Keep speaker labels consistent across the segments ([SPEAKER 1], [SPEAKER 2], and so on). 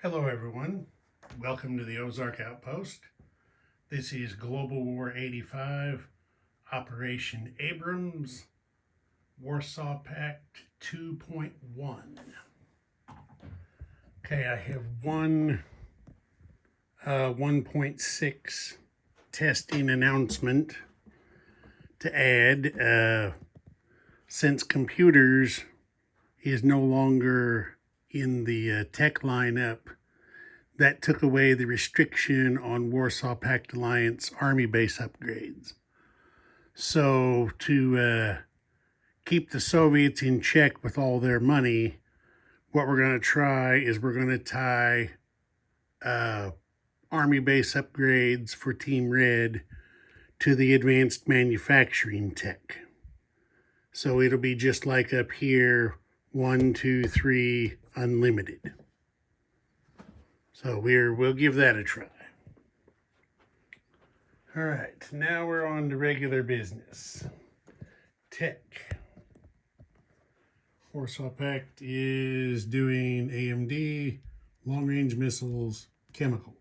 [SPEAKER 1] Hello everyone, welcome to the Ozark Outpost. This is Global War 85, Operation Abrams, Warsaw Pact 2.1. Okay, I have one 1.6 testing announcement to add. Since computers is no longer in the tech lineup, that took away the restriction on Warsaw Pact Alliance Army base upgrades. So to keep the Soviets in check with all their money, what we're going to try is we're going to tie Army base upgrades for Team Red to the advanced manufacturing tech. So it'll be just like up here, 1, 2, 3, unlimited. So we'll give that a try. All right, now we're on to regular business. Tech. Warsaw Pact is doing AMD, long-range missiles, chemical.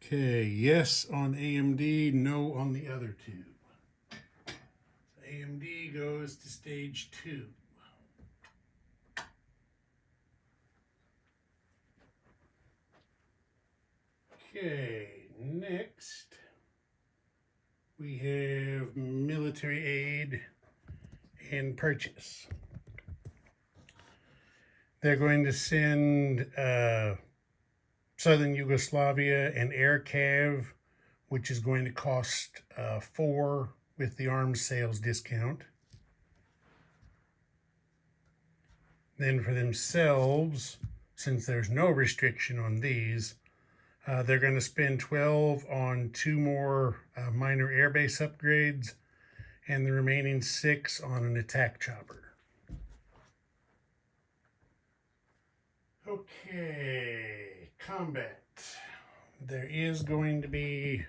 [SPEAKER 1] Okay, yes on AMD, no on the other two. AMD goes to stage 2. Okay, next we have military aid and purchase. They're going to send Southern Yugoslavia an air cav, which is going to cost 4 with the arms sales discount. Then for themselves, since there's no restriction on these, they're going to spend 12 on 2 more minor airbase upgrades and the remaining 6 on an attack chopper. Okay, combat. There is going to be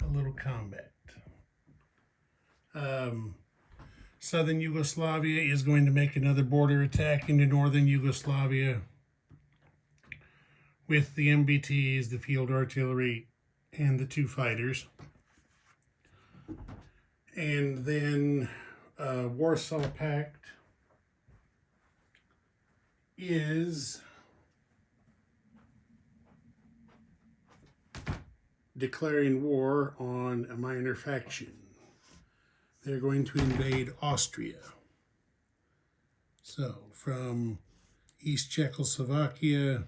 [SPEAKER 1] a little combat. Southern Yugoslavia is going to make another border attack into northern Yugoslavia with the MBTs, the field artillery, and the 2 fighters. And then Warsaw Pact is declaring war on a minor faction. They're going to invade Austria. So from East Czechoslovakia,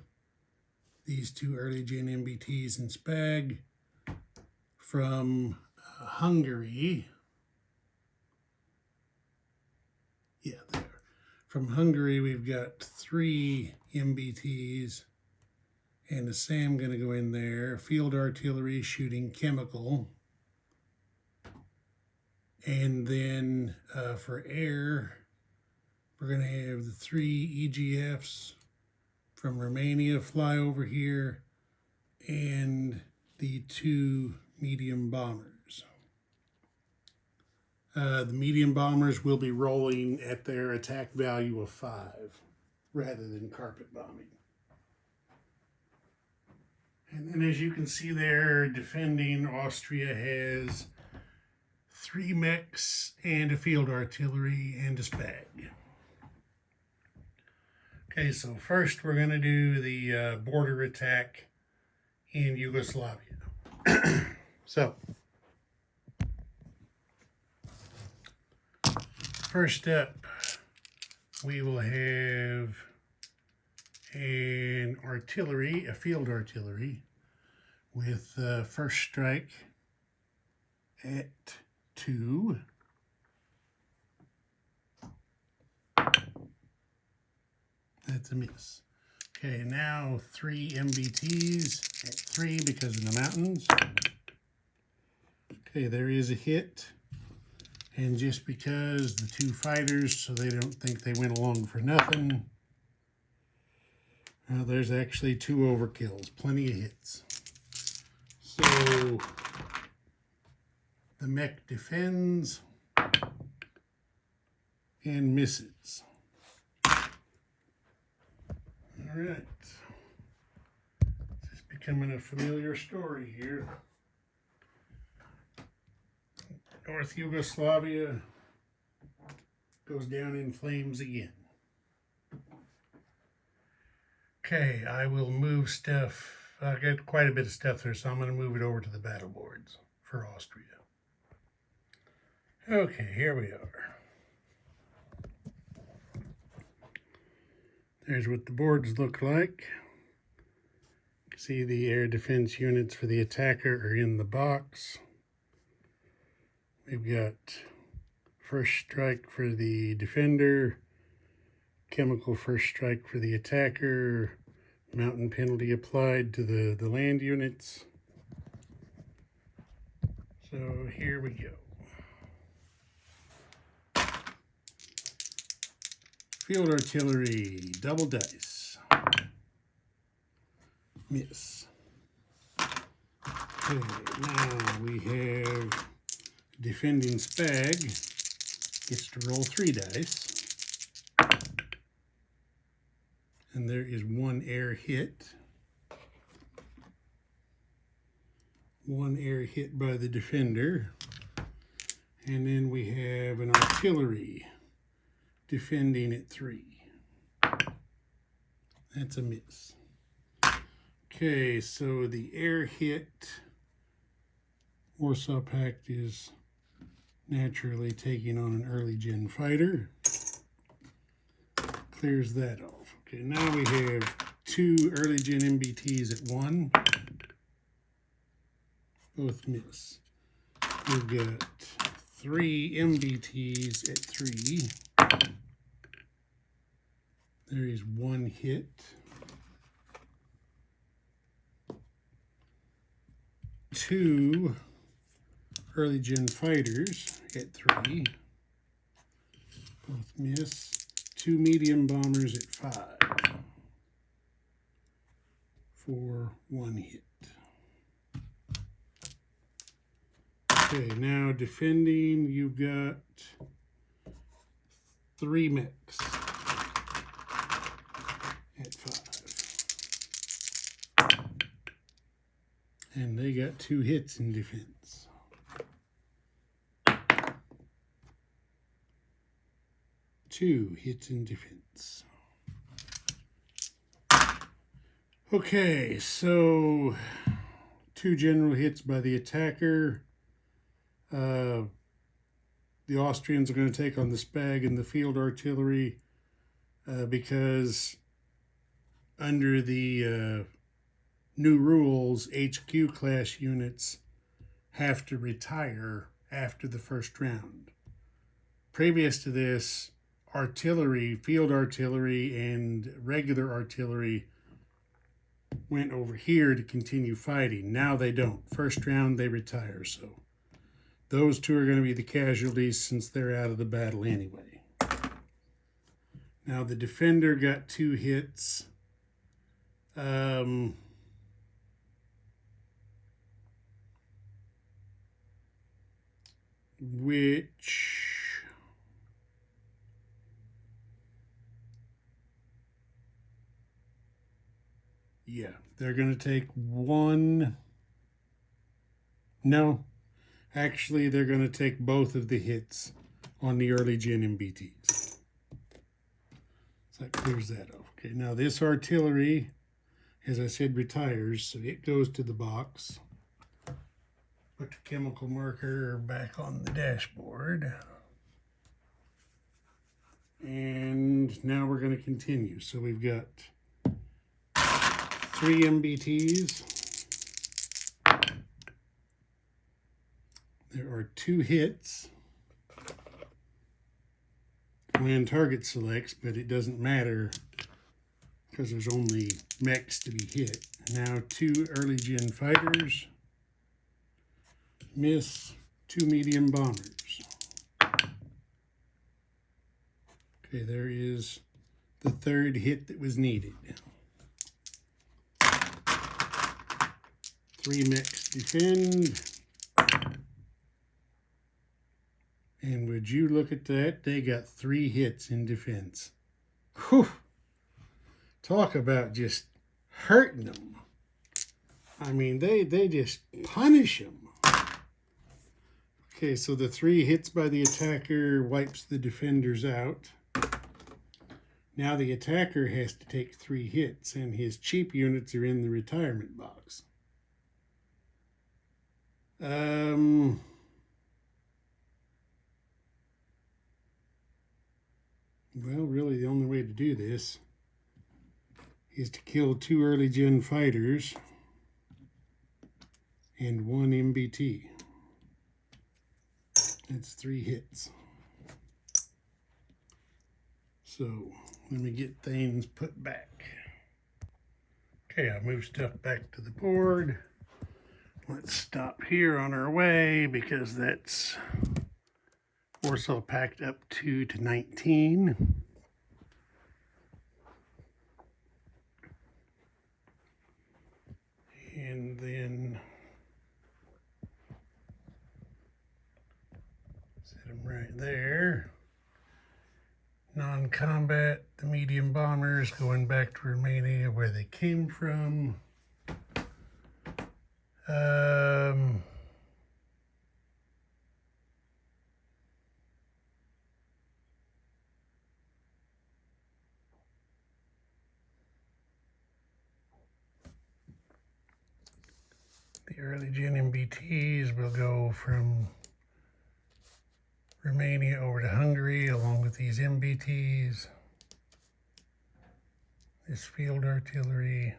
[SPEAKER 1] these 2 early gen MBTs and SPAG. From Hungary, there. From Hungary, we've got 3 MBTs and a SAM going to go in there. Field artillery shooting chemical. And then for air, we're going to have the 3 EGFs from Romania fly over here and the 2 medium bombers. The medium bombers will be rolling at their attack value of 5 rather than carpet bombing. And then as you can see there, defending, Austria has 3 mechs and a field artillery and a SPAG. Okay, so first we're going to do the border attack in Yugoslavia. So, first up, we will have an artillery, a field artillery, with first strike at 2. That's a miss. Okay, now 3 MBTs at 3 because of the mountains. Okay, there is a hit. And just because the 2 fighters, so they don't think they went along for nothing, there's actually 2 overkills, plenty of hits. So the mech defends. and misses. All right. It's becoming a familiar story here. North Yugoslavia goes down in flames again. Okay, I will move stuff. I got quite a bit of stuff there, so I'm going to move it over to the battle boards for Austria. Okay, here we are. There's what the boards look like. See, the air defense units for the attacker are in the box. We've got first strike for the defender, chemical first strike for the attacker, mountain penalty applied to the land units. So here we go. Field artillery, double dice. Miss. Okay, now we have defending spag. Gets to roll 3 dice. And there is 1 air hit. 1 air hit by the defender. And then we have an artillery defending at 3. That's a miss. Okay, so the air hit Warsaw Pact is naturally taking on an early gen fighter. Clears that off. Okay, now we have 2 early gen MBTs at 1. Both miss. We've got 3 MBTs at 3. There is 1 hit. 2 early gen fighters at 3. Both miss. 2 medium bombers at 5. For 1 hit. Okay, now defending, you've got 3 mechs at 5. And they got 2 hits in defense. Two hits in defense. Okay, so 2 general hits by the attacker. The Austrians are going to take on the Spag and the field artillery because under the new rules, HQ class units have to retire after the first round. Previous to this, artillery, field artillery, and regular artillery went over here to continue fighting. Now they don't. First round, they retire. So those 2 are going to be the casualties since they're out of the battle anyway. Now the defender got 2 hits. Which yeah, they're going to take 1. No, actually, they're going to take both of the hits on the early gen MBTs. So that clears that off. Okay, now this artillery, as I said, retires, so it goes to the box. Put the chemical marker back on the dashboard. And now we're going to continue. So we've got 3 MBTs. There are 2 hits. Land target selects, but it doesn't matter because there's only mechs to be hit. Now 2 early gen fighters. Miss. 2 medium bombers. Okay, there is the 3rd hit that was needed. 3 mechs defend. And would you look at that? They got 3 hits in defense. Whew. Talk about just hurting them. I mean, they just punish them. Okay, so the 3 hits by the attacker wipes the defenders out. Now the attacker has to take 3 hits, and his cheap units are in the retirement box. Well, really the only way to do this is to kill 2 early gen fighters and 1 MBT. That's 3 hits. So let me get things put back. Okay, I'll move stuff back to the board. Let's stop here on our way because that's Warsaw packed up 2 to 19. And then set them right there. Non-combat, the medium bombers going back to Romania where they came from. The early gen MBTs will go from Romania over to Hungary along with these MBTs. This field artillery.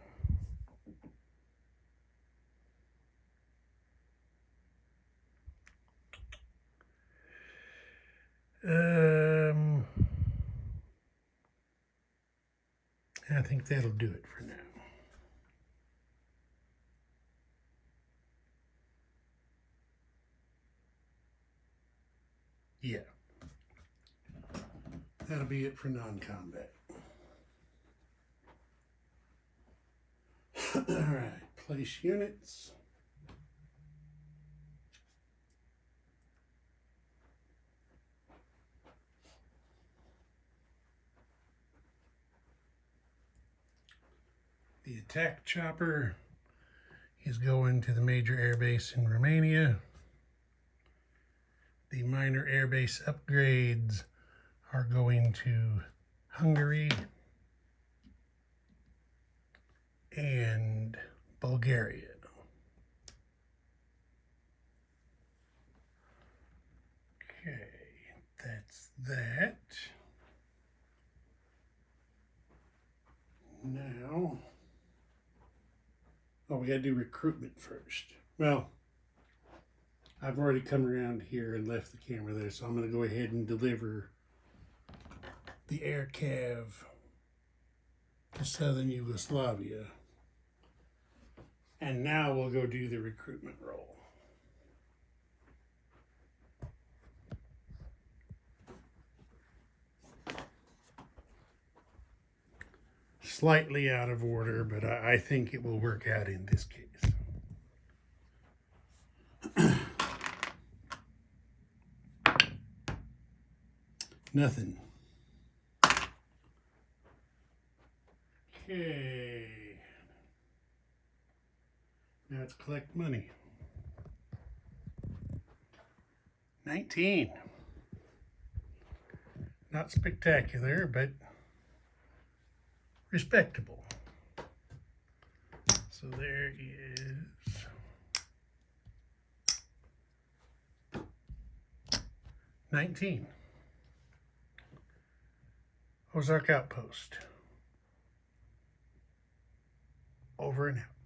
[SPEAKER 1] I think that'll do it for now. Yeah. That'll be it for non-combat. All right, place units. The attack chopper is going to the major air base in Romania. The minor airbase upgrades are going to Hungary and Bulgaria. Okay, that's that. Now, we gotta do recruitment first. Well, I've already come around here and left the camera there, so I'm going to go ahead and deliver the air cav to southern Yugoslavia. And now we'll go do the recruitment roll. Slightly out of order, but I think it will work out in this case. Nothing. Okay. Now let's collect money. 19. Not spectacular, but respectable. So there is $19. Ozark Outpost. Over and out.